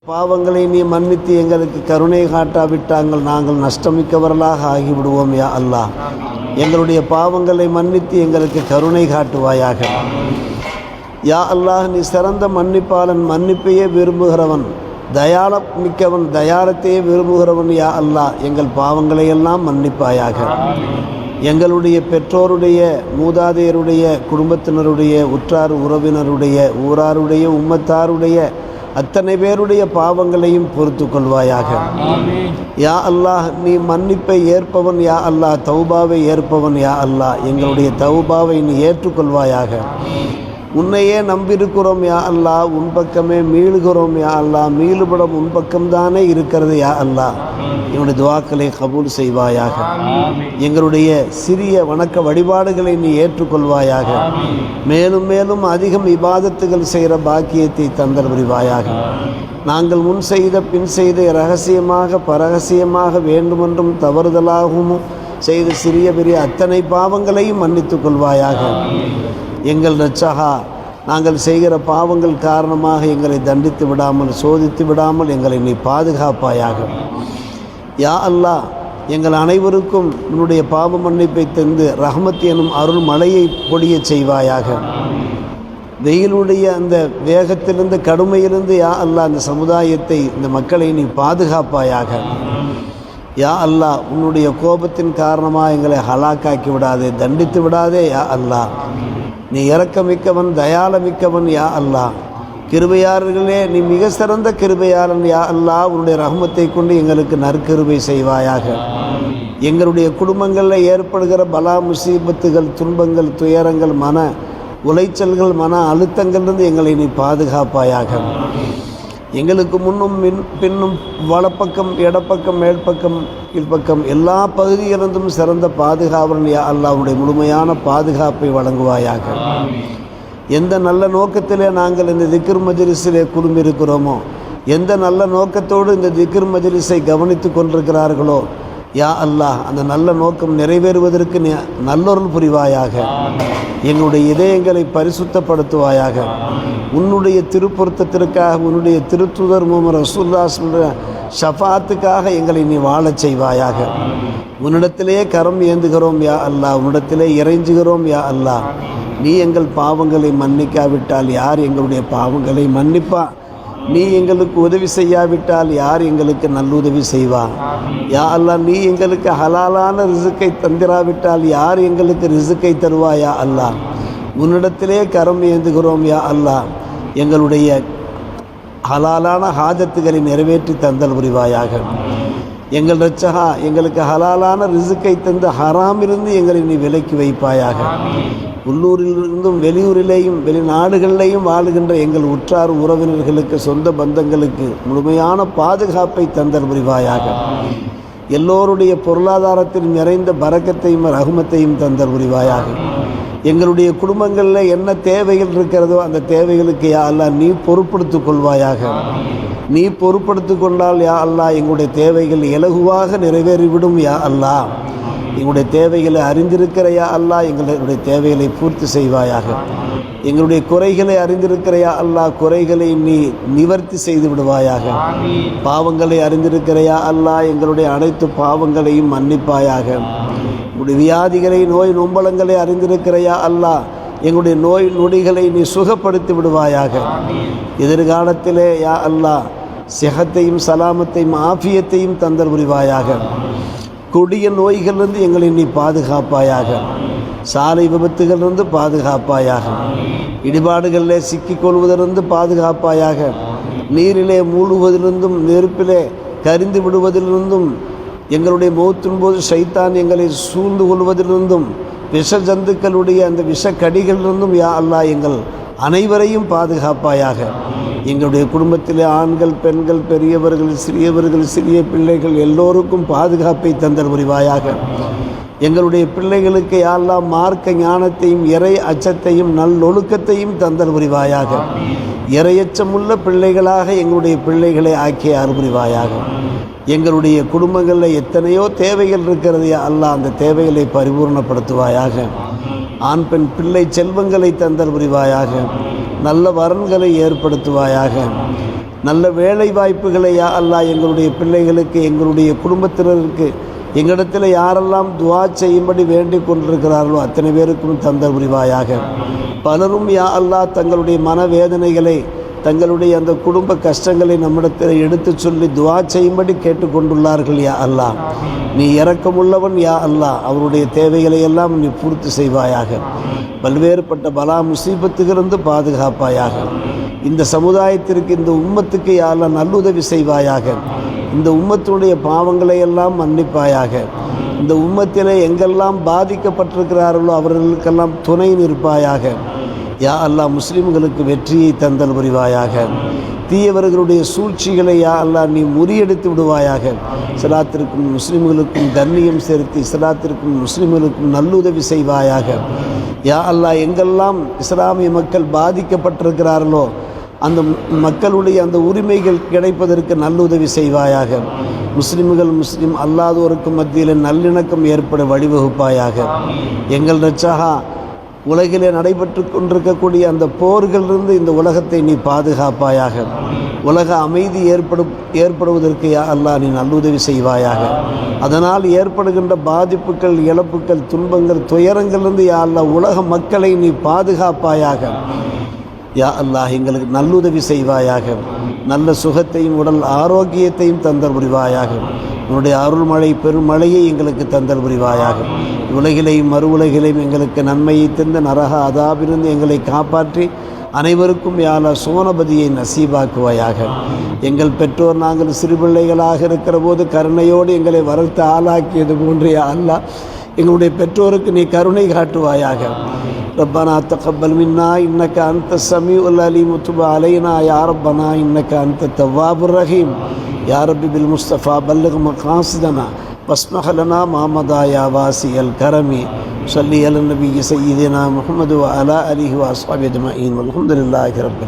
பாவங்களை நீ மன்னித்து எங்களுக்கு கருணை காட்டாவிட்டாங்கள் நாங்கள் நஷ்டமிக்கவர்களாக ஆகிவிடுவோம் யா அல்லாஹ். எங்களுடைய பாவங்களை மன்னித்து எங்களுக்கு கருணை காட்டுவாயாக யா அல்லாஹ். நீ சிறந்த மன்னிப்பாளன், மன்னிப்பையே விரும்புகிறவன், தயாள மிக்கவன், தயாளத்தையே விரும்புகிறவன் யா அல்லாஹ். எங்கள் பாவங்களை எல்லாம் மன்னிப்பாயாக. எங்களுடைய பெற்றோருடைய, மூதாதையருடைய, குடும்பத்தினருடைய, உற்றார் உறவினருடைய, ஊராருடைய, உம்மத்தாருடைய அத்தனை பேருடைய பாவங்களையும் பொறுத்து கொள்வாயாக யா அல்லாஹ். நீ மன்னிப்பை ஏற்பவன் யா அல்லாஹ், தௌபாவை ஏற்பவன் யா அல்லாஹ். எங்களுடைய தௌபாவை நீ ஏற்றுக்கொள்வாயாக. உன்னையே நம்பியிருக்கிறோம் யா அல்லாஹ், உன் பக்கமே மீளுகிறோம் யா அல்லாஹ். மீளுபடம் உன் பக்கம்தானே இருக்கிறது யா அல்லாஹ். என்னுடைய துவாக்களை கபூல் செய்வாயாக. எங்களுடைய சிறிய வணக்க வழிபாடுகளை நீ ஏற்றுக்கொள்வாயாக. மேலும் மேலும் அதிகம் இபாதத்துகள் செய்கிற பாக்கியத்தை தந்தல் புரிவாயாக. நாங்கள் முன் செய்த பின் செய்த இரகசியமாக பரகசியமாக வேண்டுமென்றும் தவறுதலாகவும் செய்த சிறிய பெரிய அத்தனை பாவங்களையும் மன்னித்துக் கொள்வாயாக. எங்கள் இரட்சகா, நாங்கள் செய்கிற பாவங்கள் காரணமாக எங்களை தண்டித்து விடாமல், சோதித்து விடாமல் எங்களை நீ பாதுகாப்பாயாக யா அல்லாஹ். எங்கள் அனைவருக்கும் உன்னுடைய பாவ மன்னிப்பை தந்து ரஹ்மத் எனும் அருள் மழையை பொழிய செய்வாயாக. வெயிலுடைய அந்த வேகத்திலிருந்து, கடுமையிலிருந்து யா அல்லாஹ் அந்த சமுதாயத்தை, இந்த மக்களை நீ பாதுகாப்பாயாக யா அல்லாஹ். உன்னுடைய கோபத்தின் காரணமாக எங்களை ஹலாக்காக்கி விடாதே, தண்டித்து விடாதே யா அல்லாஹ். நீ இரக்கமிக்கவன், தயாளமிக்கவன் யா அல்லாஹ். கிருபையாளர்களே நீ மிக சிறந்த கிருபையாளன் யா அல்லாஹ். உன்னுடைய ரஹ்மத்தை கொண்டு எங்களுக்கு நற்கிருபை செய்வாயாக. எங்களுடைய குடும்பங்களில் ஏற்படுகிற பலா முசீபத்துகள், துன்பங்கள், துயரங்கள், மன உளைச்சல்கள், மன அழுத்தங்கள்லேருந்து எங்களை நீ பாதுகாப்பாயாக. எங்களுக்கு முன்னும் பின்னும் வலப்பக்கம், இடப்பக்கம், மேல்பக்கம், கீழ்ப்பக்கம் எல்லா பகுதியிலிருந்தும் சிறந்த பாதுகாவலன் யா அல்லாஹ். உன்னுடைய முழுமையான பாதுகாப்பை வழங்குவாயாக. எந்த நல்ல நோக்கத்திலே நாங்கள் இந்த திக்ர் மஜ்லிஸிலே குழுமிருக்கிறோமோ, எந்த நல்ல நோக்கத்தோடு இந்த திக்ர் மஜ்லிஸை கவனித்து கொண்டிருக்கிறார்களோ யா அல்லாஹ், அந்த நல்ல நோக்கம் நிறைவேறுவதற்கு நல்லொருள் புரிவாயாக. எங்களுடைய இதயங்களை பரிசுத்தப்படுத்துவாயாக. உன்னுடைய திருப்பொருத்தத்திற்காக, உன்னுடைய திருத்துதர் முஹம்மது ரசூலுல்லாஹ் சொல்கிற ஷஃபாத்துக்காக எங்களை நீ வாழச் செய்வாயாக. உன்னிடத்திலே கரம் ஏந்துகிறோம் யா அல்லாஹ், உன்னிடத்திலே இறைஞ்சுகிறோம் யா அல்லாஹ். நீ எங்கள் பாவங்களை மன்னிக்காவிட்டால் யார் எங்களுடைய பாவங்களை மன்னிப்பா? நீ எங்களுக்கு உதவி செய்யாவிட்டால் யார் எங்களுக்கு நல்லுதவி செய்வா? யா அல்லாஹ், நீ எங்களுக்கு ஹலாலான ரிசுக்கை தந்திராவிட்டால் யார் எங்களுக்கு ரிசுக்கை தருவா? யா அல்லாஹ், உன்னிடத்திலே கரம் ஏந்துகிறோம் யா அல்லாஹ். எங்களுடைய ஹலாலான ஹாஜத்துகளை நிறைவேற்றி தந்தல் புரிவாயாக. எங்கள் இரட்சகா, எங்களுக்கு ஹலாலான ரிசுக்கை தந்து ஹராமிலிருந்து எங்களை நீ விலக்கி வைப்பாயாக. உள்ளூரிலிருந்தும் வெளியூரிலேயும் வெளிநாடுகளிலேயும் வாழுகின்ற எங்கள் உற்றார் உறவினர்களுக்கு, சொந்த பந்தங்களுக்கு முழுமையான பாதுகாப்பை தந்தல் புரிவாயாக. எல்லோருடைய பொருளாதாரத்தில் நிறைந்த பரக்கத்தையும் ரஹ்மத்தையும் தந்தல் புரிவாயாக. எங்களுடைய குடும்பங்களில் என்ன தேவைகள் இருக்கிறதோ அந்த தேவைகளுக்கு யா அல்லாஹ் நீ பொறுப்படுத்திக் கொள்வாயாக. நீ பொறுப்படுத்தி கொண்டால் யா அல்லாஹ் எங்களுடைய தேவைகள் இலகுவாக நிறைவேறிவிடும் யா அல்லாஹ். எங்களுடைய தேவைகளை அறிந்திருக்கிற யா அல்லாஹ், எங்களுடைய தேவைகளை பூர்த்தி செய்வாயாக. எங்களுடைய குறைகளை அறிந்திருக்கிற யா அல்லாஹ், குறைகளை நீ நிவர்த்தி செய்து விடுவாயாக. பாவங்களை அறிந்திருக்கிற யா அல்லாஹ், எங்களுடைய அனைத்து பாவங்களையும் மன்னிப்பாயாக. உடைய வியாதிகளை, நோய் நொம்பலங்களை அறிந்திருக்கிற யா அல்லாஹ், எங்களுடைய நோய் நொடிகளை நீ சுகப்படுத்தி விடுவாயாக. எதிர்காலத்திலே யா அல்லாஹ் சிஹத்தையும் சலாமத்தையும் ஆஃபியத்தையும் தந்தல் புரிவாயாக. கொடிய நோய்களிலிருந்து எங்களை நீ பாதுகாப்பாயாக. சாலை விபத்துகளிலிருந்து பாதுகாப்பாயாக. இடிபாடுகளிலே சிக்கிக்கொள்வதிலிருந்து பாதுகாப்பாயாக. நீரிலே மூழ்குவதிலிருந்தும், நெருப்பிலே கரிந்து விடுவதிலிருந்தும், எங்களுடைய மௌத்தின் போது ஷைத்தான் எங்களை சூழ்ந்து கொள்வதிலிருந்தும், விஷ ஜந்துக்களுடைய அந்த விஷக்கடிகளிலிருந்தும் யா அல்லாஹ் எங்கள் அனைவரையும் பாதுகாப்பாயாக. எங்களுடைய குடும்பத்திலே ஆண்கள், பெண்கள், பெரியவர்கள், சிறியவர்கள், சிறிய பிள்ளைகள் எல்லோருக்கும் பாதுகாப்பை தந்தல் புரிவாயாக. எங்களுடைய பிள்ளைகளுக்கு யா அல்லாஹ் மார்க்க ஞானத்தையும் இறை அச்சத்தையும் நல்லொழுக்கத்தையும் தந்தல் புரிவாயாக. இறையச்சமுள்ள பிள்ளைகளாக எங்களுடைய பிள்ளைகளை ஆக்கிய அருள்புரிவாயாக. எங்களுடைய குடும்பங்களில் எத்தனையோ தேவைகள் இருக்கிறது யா அல்லாஹ், அந்த தேவைகளை பரிபூர்ணப்படுத்துவாயாக. ஆண் பெண் பிள்ளை செல்வங்களை தந்தல் புரிவாயாக. நல்ல வரன்களை ஏற்படுத்துவாயாக. நல்ல வேலை வாய்ப்புகளை யா அல்லாஹ் எங்களுடைய பிள்ளைகளுக்கு, எங்களுடைய குடும்பத்தினருக்கு, எங்களிடத்தில் யாரெல்லாம் துஆ செய்யும்படி வேண்டிக் கொண்டிருக்கிறார்களோ அத்தனை பேருக்கும் தந்தல் புரிவாயாக. பலரும் யா அல்லாஹ் தங்களுடைய மனவேதனைகளை, தங்களுடைய அந்த குடும்ப கஷ்டங்களை நம்மிடத்தில் எடுத்து சொல்லி துஆ செய்யும்படி கேட்டுக்கொண்டுள்ளார்கள். யா அல்லாஹ், நீ இரக்கமுள்ளவன். யா அல்லாஹ், அவருடைய தேவைகளை எல்லாம் நீ பூர்த்தி செய்வாயாக. பல்வேறுபட்ட பலா முசீபத்துகளிலிருந்து பாதுகாப்பாயாக. இந்த சமுதாயத்திற்கு, இந்த உம்மத்துக்கு யா அல்லாஹ் நல்லுதவி செய்வாயாக. இந்த உம்மத்துடைய பாவங்களை எல்லாம் மன்னிப்பாயாக. இந்த உம்மத்திலே எங்கெல்லாம் பாதிக்கப்பட்டிருக்கிறார்களோ அவர்களுக்கெல்லாம் துணை நிற்பாயாக. யா அல்லாஹ், முஸ்லிம்களுக்கு வெற்றியை தந்தல் புரிவாயாக. தீயவர்களுடைய சூழ்ச்சிகளை யா அல்லாஹ் நீ முறியடித்து விடுவாயாக. இஸ்லாத்திற்கும் முஸ்லிம்களுக்கும் கண்ணியம் சேர்த்து இஸ்லாத்திற்கும் முஸ்லிம்களுக்கும் நல்லுதவி செய்வாயாக. யா அல்லாஹ், எங்கெல்லாம் இஸ்லாமிய மக்கள் பாதிக்கப்பட்டிருக்கிறார்களோ அந்த மக்களுடைய அந்த உரிமைகள் கிடைப்பதற்கு நல்லுதவி செய்வாயாக. முஸ்லிம்கள் முஸ்லிம் அல்லாதோருக்கு மத்தியில் நல்லிணக்கம் ஏற்பட வழிவகுப்பாயாக. எங்கள் ரட்சகா, உலகிலே நடைபெற்று கொண்டிருக்கக்கூடிய அந்த போர்களிலிருந்து இந்த உலகத்தை நீ பாதுகாப்பாயாக. உலக அமைதி ஏற்படுவதற்கு யா அல்லாஹ் நீ நல்லுதவி செய்வாயாக. அதனால் ஏற்படுகின்ற பாதிப்புகள், இழப்புகள், துன்பங்கள், துயரங்களிலிருந்து யா அல்லாஹ் உலக மக்களை நீ பாதுகாப்பாயாக. யா அல்லாஹ், எங்களுக்கு நல்லுதவி செய்வாயாக. நல்ல சுகத்தையும் உடல் ஆரோக்கியத்தையும் தந்தல் புரிவாயாக. உன்னுடைய அருள்மழை பெருமழையை எங்களுக்கு தந்தல் புரிவாயாக. உலகிலையும் மறு உலகிலையும் எங்களுக்கு நன்மையை தந்து நரக அதாபிலிருந்து எங்களை காப்பாற்றி அனைவருக்கும் யா அல்லாஹ் சோனபதியை நசீபாக்குவாயாக. எங்கள் பெற்றோர் நாங்கள் சிறுபிள்ளைகளாக இருக்கிற போது கருணையோடு எங்களை வளர்த்து ஆளாக்கியது போன்று யா அல்லாஹ் எங்களுடைய பெற்றோருக்கு நீ கருணை காட்டுவாயாக. ربنا تقبل منا إنك أنت السميع العليم وتب علينا يا ربنا إنك أنت التواب الرحيم. يا رب بالمصطفى بلغ مقاصدنا واسمح لنا ما مضى يا واسع الكرم. صلي على النبي سيدنا محمد وعلى آله وأصحابه أجمعين والحمد لله رب العالمين.